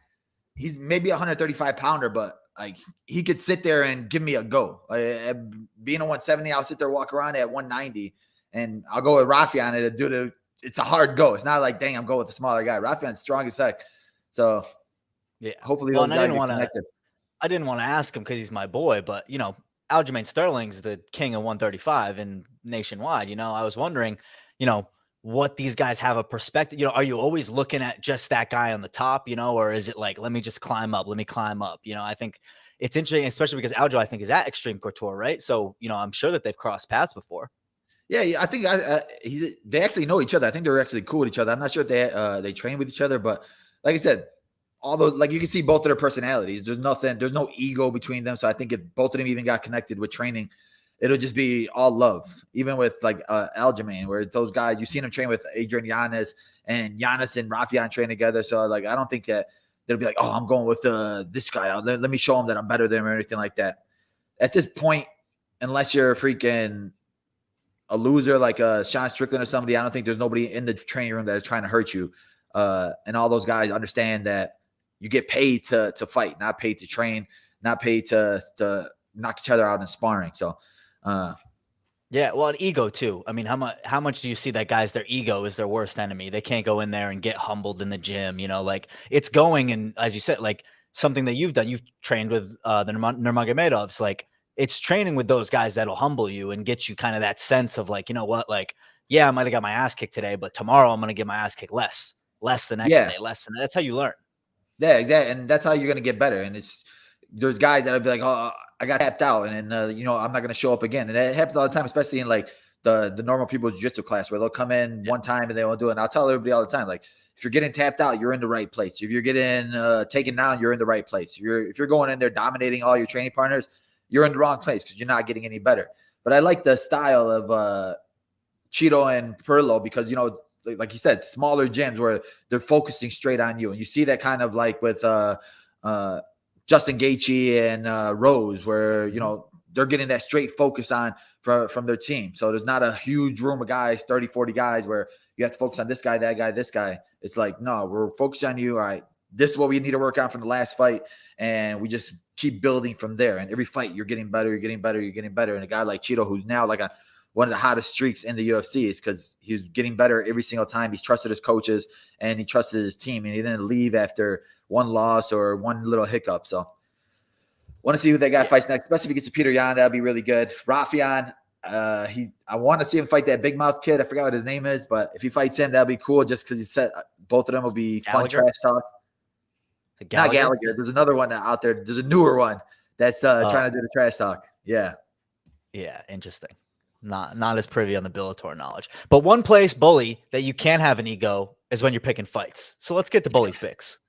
he's maybe 135 pounder, but like he could sit there and give me a go. Like, being a 170, I'll sit there walk around at 190, and I'll go with Raufeon and it's a hard go. It's not like, dang, I'm going with the smaller guy. Raufeon's strong as heck. So yeah, hopefully I didn't want to ask him because he's my boy, but Aljamain Sterling's the king of 135 and nationwide. I was wondering, what these guys have a perspective. Are you always looking at just that guy on the top, or is it like, let me just climb up, I think it's interesting, especially because Aljo, I think, is at Extreme Couture, right? So, I'm sure that they've crossed paths before. Yeah, I think they actually know each other. I think they're actually cool with each other. I'm not sure if they train with each other, but like I said, although like you can see both of their personalities, there's no ego between them. So I think if both of them even got connected with training, it'll just be all love. Even with like Aljamain, where those guys, you've seen him train with Adrian Yanez, and Giannis and Raufeon train together. So like I don't think that they'll be like, oh, I'm going with this guy. Let me show him that I'm better than him or anything like that. At this point, unless you're freaking a loser like Sean Strickland or somebody, I don't think there's nobody in the training room that is trying to hurt you. And all those guys understand that you get paid to fight, not paid to train, not paid to knock each other out in sparring. So, yeah, well, an ego too. I mean, how much do you see that their ego is their worst enemy? They can't go in there and get humbled in the gym. Like it's going, and as you said, like something that you've done, you've trained with the Nurmagomedovs, like. It's training with those guys that'll humble you and get you kind of that sense of like, like, yeah, I might have got my ass kicked today, but tomorrow I'm going to get my ass kicked less the next day, less than that's how you learn. Yeah, exactly. And that's how you're going to get better. And there's guys that'll be like, oh, I got tapped out and I'm not going to show up again. And that happens all the time, especially in like the normal people's jiu-jitsu class where they'll come in one time and they won't do it. And I'll tell everybody all the time, like, if you're getting tapped out, you're in the right place. If you're getting taken down, you're in the right place. If you're going in there dominating all your training partners, you're in the wrong place because you're not getting any better. But I like the style of Chito and Perlo because, like you said, smaller gyms where they're focusing straight on you. And you see that kind of like with Justin Gaethje and Rose where, they're getting that straight focus on from their team. So there's not a huge room of guys, 30, 40 guys where you have to focus on this guy, that guy, this guy. It's like, no, we're focused on you. All right, this is what we need to work on from the last fight. And we just keep building from there. And every fight, you're getting better, you're getting better, you're getting better. And a guy like Chito, who's now like one of the hottest streaks in the UFC, is because he's getting better every single time. He's trusted his coaches and he trusted his team. And he didn't leave after one loss or one little hiccup. So want to see who that guy fights next, especially if he gets to Peter Yan. That'll be really good. Raufeon, I want to see him fight that big mouth kid. I forgot what his name is, but if he fights him, that'll be cool just because he said both of them will be fun trash talk. Not Gallagher. There's another one out there. There's a newer one that's trying to do the trash talk. Yeah. Yeah. Interesting. not as privy on the Bellator knowledge. But one place, Bully, that you can't have an ego is when you're picking fights. So let's get to Bully's picks.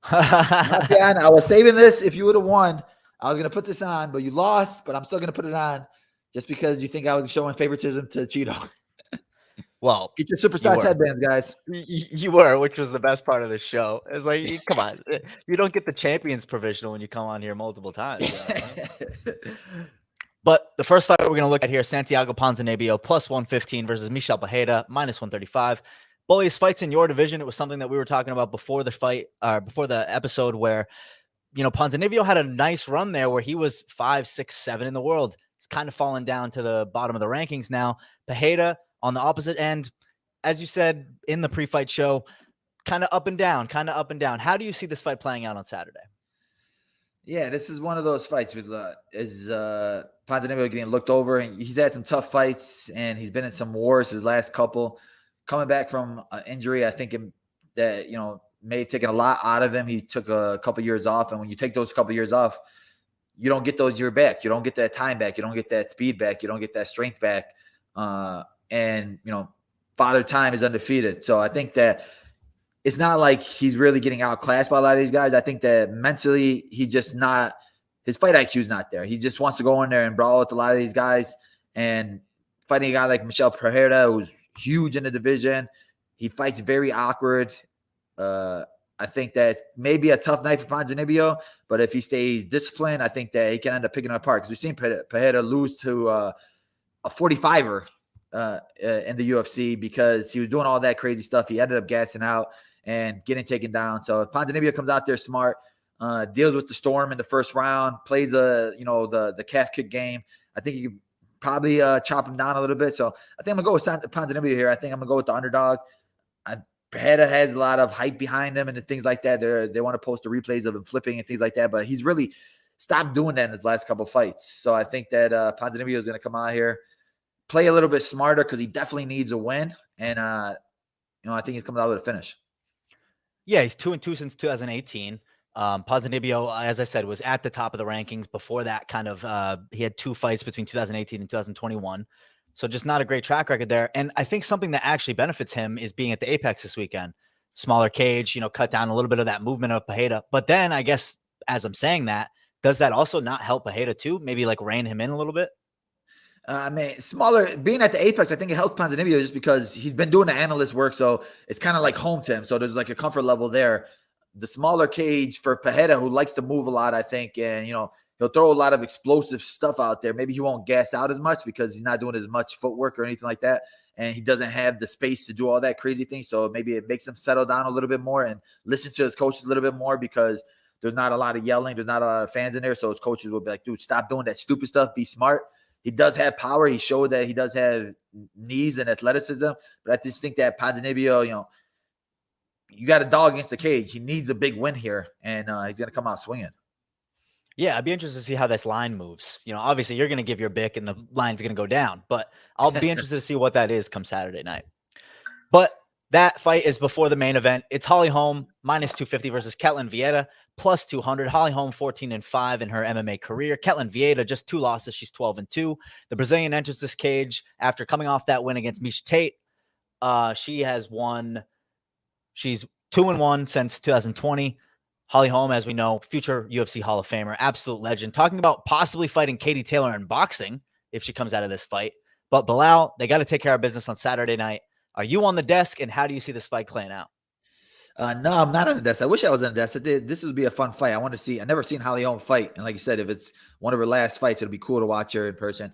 Raufeon, I was saving this. If you would have won, I was going to put this on, but you lost, but I'm still going to put it on just because you think I was showing favoritism to Chito. Well, get your Superstars headbands, guys. You were, which was the best part of the show. It's like, come on. You don't get the champions provisional when you come on here multiple times. But the first fight we're going to look at here, Santiago Ponzinibio plus 115 versus Michelle Bejeda minus 135. Bullies, fights in your division. It was something that we were talking about before the fight, before the episode, where, Ponzinibio had a nice run there where he was 5, 6, 7 in the world. He's kind of fallen down to the bottom of the rankings now. Bejeda on the opposite end, as you said in the pre-fight show, kind of up and down. How do you see this fight playing out on Saturday? Yeah, this is one of those fights with Ponzinibio getting looked over, and he's had some tough fights, and he's been in some wars his last couple. Coming back from an injury, I think that may have taken a lot out of him. He took a couple years off, and when you take those couple years off, you don't get those years back. You don't get that time back. You don't get that speed back. You don't get that strength back. And Father Time is undefeated. So I think that it's not like he's really getting outclassed by a lot of these guys. I think that mentally his fight IQ is not there. He just wants to go in there and brawl with a lot of these guys. And fighting a guy like Michelle Bejeda, who's huge in the division, he fights very awkward. I think that maybe a tough night for Ponzinibio, but if he stays disciplined, I think that he can end up picking it apart. Because we've seen Bejeda lose to a 45er in the UFC because he was doing all that crazy stuff. He ended up gassing out and getting taken down. So if Ponzinibio comes out there smart, deals with the storm in the first round, plays the calf kick game, I think he could probably chop him down a little bit. So I think I'm going to go with Ponzinibio here. I think I'm going to go with the underdog. Bejeda has a lot of hype behind him and things like that. They want to post the replays of him flipping and things like that, but he's really stopped doing that in his last couple of fights. So I think that Ponzinibio is going to come out here, play a little bit smarter because he definitely needs a win. And, I think he's coming out with a finish. Yeah, he's 2-2 since 2018. Ponzinibio, as I said, was at the top of the rankings. Before that, he had 2 fights between 2018 and 2021. So just not a great track record there. And I think something that actually benefits him is being at the Apex this weekend. Smaller cage, cut down a little bit of that movement of Bejeda. But then I guess as I'm saying that, does that also not help Bejeda too? Maybe like rein him in a little bit? Smaller, being at the Apex, I think it helps Ponzinibio just because he's been doing the analyst work. So it's kind of like home to him. So there's like a comfort level there. The smaller cage for Bejeda, who likes to move a lot, I think, and, he'll throw a lot of explosive stuff out there. Maybe he won't gas out as much because he's not doing as much footwork or anything like that. And he doesn't have the space to do all that crazy thing. So maybe it makes him settle down a little bit more and listen to his coaches a little bit more because there's not a lot of yelling. There's not a lot of fans in there. So his coaches will be like, dude, stop doing that stupid stuff. Be smart. He does have power. He showed that he does have knees and athleticism. But I just think that Ponzinibio, you got a dog against the cage. He needs a big win here. And he's going to come out swinging. Yeah, I'd be interested to see how this line moves. Obviously you're going to give your pick and the line's going to go down, but I'll be interested to see what that is come Saturday night. But that fight is before the main event. It's Holly Holm minus 250 versus Ketlen Vieira plus 200. Holly Holm 14-5 in her MMA career. Ketlen Vieira just 2 losses. She's 12-2. The Brazilian enters this cage after coming off that win against Miesha Tate. She has won. She's 2-1 since 2020. Holly Holm, as we know, future UFC Hall of Famer, absolute legend. Talking about possibly fighting Katie Taylor in boxing if she comes out of this fight. But Belal, they got to take care of business on Saturday night. Are you on the desk, and how do you see this fight playing out? No, I'm not on the desk. I wish I was on the desk. This would be a fun fight. I want to see. I've never seen Holly Holm fight. And like you said, if it's one of her last fights, it'll be cool to watch her in person.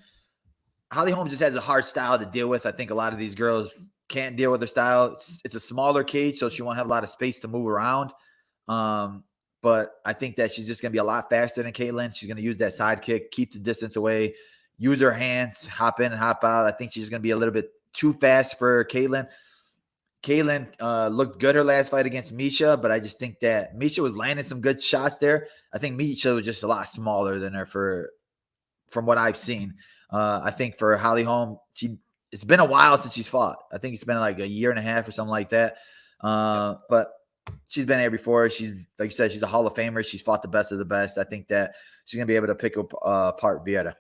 Holly Holm just has a hard style to deal with. I think a lot of these girls can't deal with her style. It's a smaller cage, so she won't have a lot of space to move around. But I think that she's just going to be a lot faster than Caitlin. She's going to use that side kick, keep the distance away, use her hands, hop in and hop out. I think she's going to be a little bit too fast for Caitlin. Caitlin looked good her last fight against Miesha, but I just think that Miesha was landing some good shots there. I think Miesha was just a lot smaller than her from what I've seen. I think for Holly Holm, it's been a while since she's fought. I think it's been like a year and a half or something like that. But she's been there before. She's, like you said, she's a Hall of Famer. She's fought the best of the best. I think that she's going to be able to pick up apart Vieira.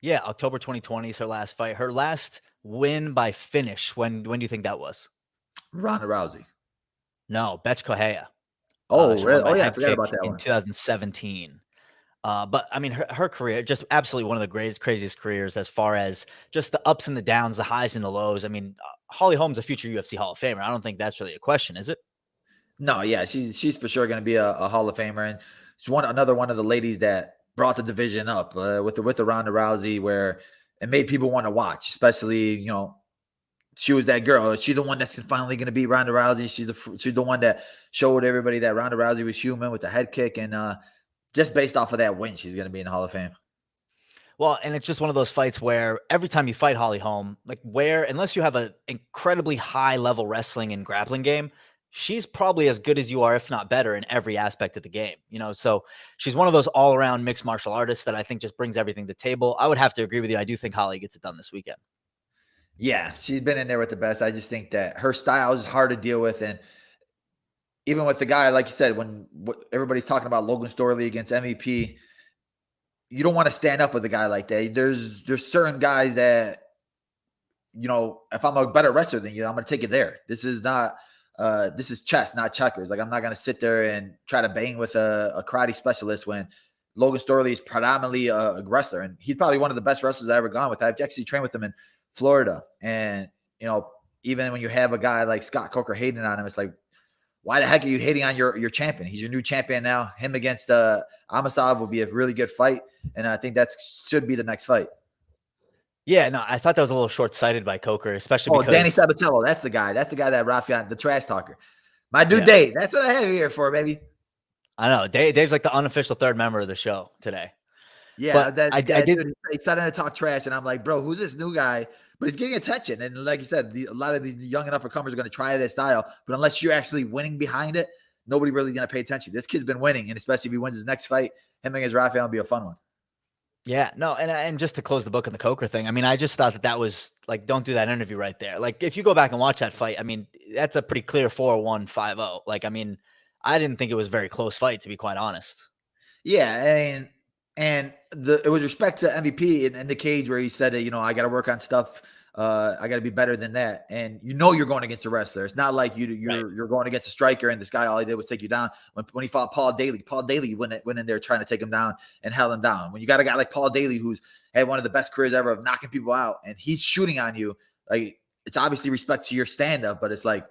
Yeah, October 2020 is her last fight. Her last win by finish. When do you think that was? Ronda Rousey. No, Betch Correia. Oh, She really? won by Oh, yeah, I head forgot kick about that in one. 2017. But I mean, her career, just absolutely one of the craziest careers as far as just the ups and the downs, the highs and the lows. I mean, Holly Holm's a future UFC Hall of Famer. I don't think that's really a question, is it? No, yeah, she's for sure going to be a Hall of Famer, and she's another one of the ladies that brought the division up with the Ronda Rousey, where it made people want to watch. Especially, she was that girl. She's the one that's finally going to beat Ronda Rousey. She's the one that showed everybody that Ronda Rousey was human with the head kick, and just based off of that win, she's going to be in the Hall of Fame. Well, and it's just one of those fights where every time you fight Holly Holm, unless you have an incredibly high level wrestling and grappling game, she's probably as good as you are, if not better, in every aspect of the game. So she's one of those all around mixed martial artists that I think just brings everything to the table. I would have to agree with you. I do think Holly gets it done this weekend. Yeah, she's been in there with the best. I just think that her style is hard to deal with. And even with the guy, like you said, when everybody's talking about Logan Storley against MVP, you don't want to stand up with a guy like that. There's certain guys that, if I'm a better wrestler than you, I'm going to take it there. This is chess, not checkers. Like, I'm not going to sit there and try to bang with a karate specialist when Logan Storley is predominantly a wrestler. And he's probably one of the best wrestlers I've ever gone with. I've actually trained with him in Florida. And, even when you have a guy like Scott Coker hating on him, it's like, why the heck are you hating on your champion? He's your new champion now. Him against Amasov will be a really good fight. And I think that should be the next fight. Yeah, no, I thought that was a little short-sighted by Coker, especially because Danny Sabatello. That's the guy. That's the guy that Raufeon, the trash talker. My dude, Dave. That's what I have you here for, baby. I know. Dave's like the unofficial third member of the show today. Yeah, he's starting to talk trash, and I'm like, bro, who's this new guy? But he's getting attention. And like you said, a lot of these young and up-and-comers are going to try that style. But unless you're actually winning behind it, nobody really going to pay attention. This kid's been winning, and especially if he wins his next fight, him against Raufeon will be a fun one. Yeah, no, and just to close the book on the Coker thing, I mean, I just thought that was like, don't do that interview right there. Like, if you go back and watch that fight, I mean, that's a pretty clear 4-1, 5-0. Like, I mean, I didn't think it was a very close fight, to be quite honest. Yeah, and it was respect to MVP in the cage where he said that, I got to work on stuff. I got to be better than that. And you're going against a wrestler. It's not like you're going against a striker and this guy, all he did was take you down. When he fought Paul Daly went in there trying to take him down and held him down. When you got a guy like Paul Daly, who's had one of the best careers ever of knocking people out, and he's shooting on you, like, it's obviously respect to your stand-up, but it's like,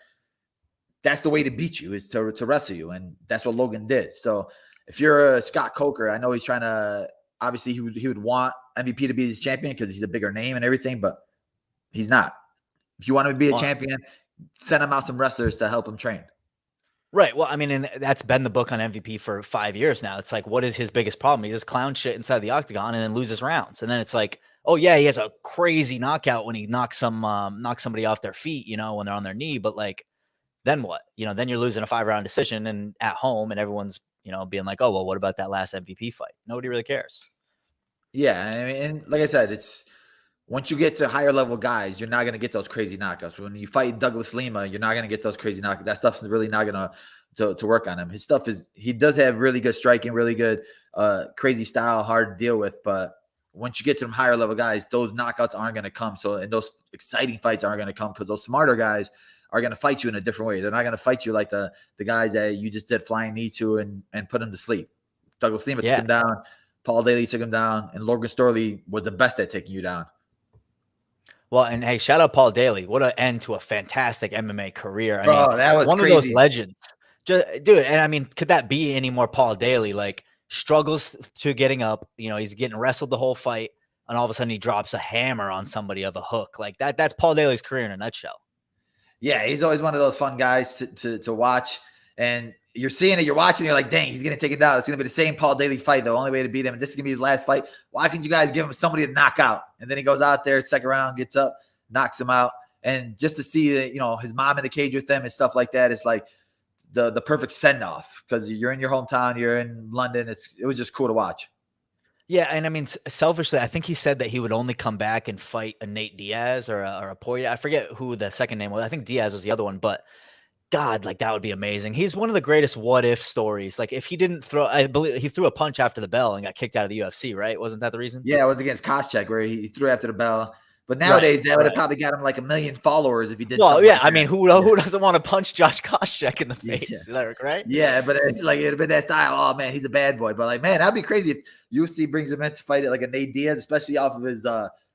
that's the way to beat you, is to wrestle you. And that's what Logan did. So if you're a Scott Coker, I know he's trying to, obviously he would want MVP to be his champion because he's a bigger name and everything, but he's not. If you want to be a champion, send him out some wrestlers to help him train. Right. Well, I mean, and that's been the book on MVP for 5 years now. It's like, what is his biggest problem? He does clown shit inside the octagon and then loses rounds. And then it's like, oh yeah, he has a crazy knockout when he knocks somebody off their feet, when they're on their knee. But like, then what? Then you're losing a 5-round decision and at home, and everyone's, being like, oh, well, what about that last MVP fight? Nobody really cares. Yeah. I mean, and like I said, it's, once you get to higher level guys, you're not going to get those crazy knockouts. When you fight Douglas Lima, you're not going to get those crazy knockouts. That stuff's really not going to work on him. His stuff he does have really good striking, really good crazy style, hard to deal with. But once you get to them higher level guys, those knockouts aren't going to come. So, and those exciting fights aren't going to come because those smarter guys are going to fight you in a different way. They're not going to fight you like the guys that you just did flying knee to and put them to sleep. Douglas Lima took him down. Paul Daly took him down. And Logan Storley was the best at taking you down. Well, and hey, shout out Paul Daly. What an end to a fantastic MMA career. I mean, that was one crazy. Of those legends. Dude, and I mean, could that be any more Paul Daly? Like, struggles to getting up. He's getting wrestled the whole fight, and all of a sudden he drops a hammer on somebody of a hook. Like that. That's Paul Daly's career in a nutshell. Yeah, he's always one of those fun guys to watch. And you're seeing it, you're watching, you're like, dang, he's going to take it down. It's going to be the same Paul Daly fight, the only way to beat him. And this is going to be his last fight. Why can't you guys give him somebody to knock out? And then he goes out there, second round, gets up, knocks him out. And just to see, his mom in the cage with them and stuff like that, it's like the perfect send-off because you're in your hometown, you're in London. It was just cool to watch. Yeah, and I mean, selfishly, I think he said that he would only come back and fight a Nate Diaz or a Poirier. I forget who the second name was. I think Diaz was the other one, but God, like that would be amazing. He's one of the greatest what if stories. Like if he didn't throw, I believe he threw a punch after the bell and got kicked out of the UFC, right? Wasn't that the reason? Yeah, it was against Koscheck where he threw after the bell. But nowadays, that would have probably got him like 1 million followers if he did. Well, yeah, like I mean, who doesn't want to punch Josh Koscheck in the face, right? Yeah, but like it'd have been that style. Oh man, he's a bad boy. But like, man, that'd be crazy if UFC brings him in to fight it like a Nate Diaz, especially off of his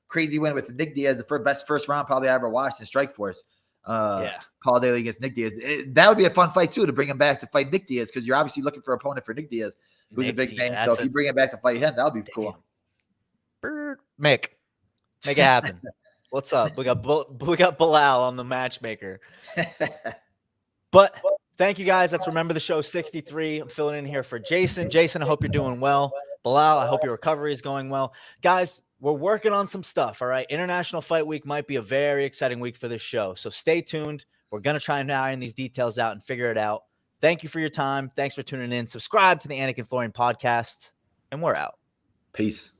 crazy win with Nick Diaz, the best first round probably I ever watched in Strikeforce. Paul Daly against Nick Diaz. That would be a fun fight too, to bring him back to fight Nick Diaz, because you're obviously looking for an opponent for Nick Diaz, who's a big name. So if you bring him back to fight him, that would be cool. Mick, make it happen. What's up? We got Belal on the matchmaker. But thank you guys. That's Remember the Show 63. I'm filling in here for Jason. Jason, I hope you're doing well. Belal, I hope your recovery is going well. Guys, we're working on some stuff, all right? International Fight Week might be a very exciting week for this show, so stay tuned. We're going to try and iron these details out and figure it out. Thank you for your time. Thanks for tuning in. Subscribe to the Anik and Florian Podcast, and we're out. Peace.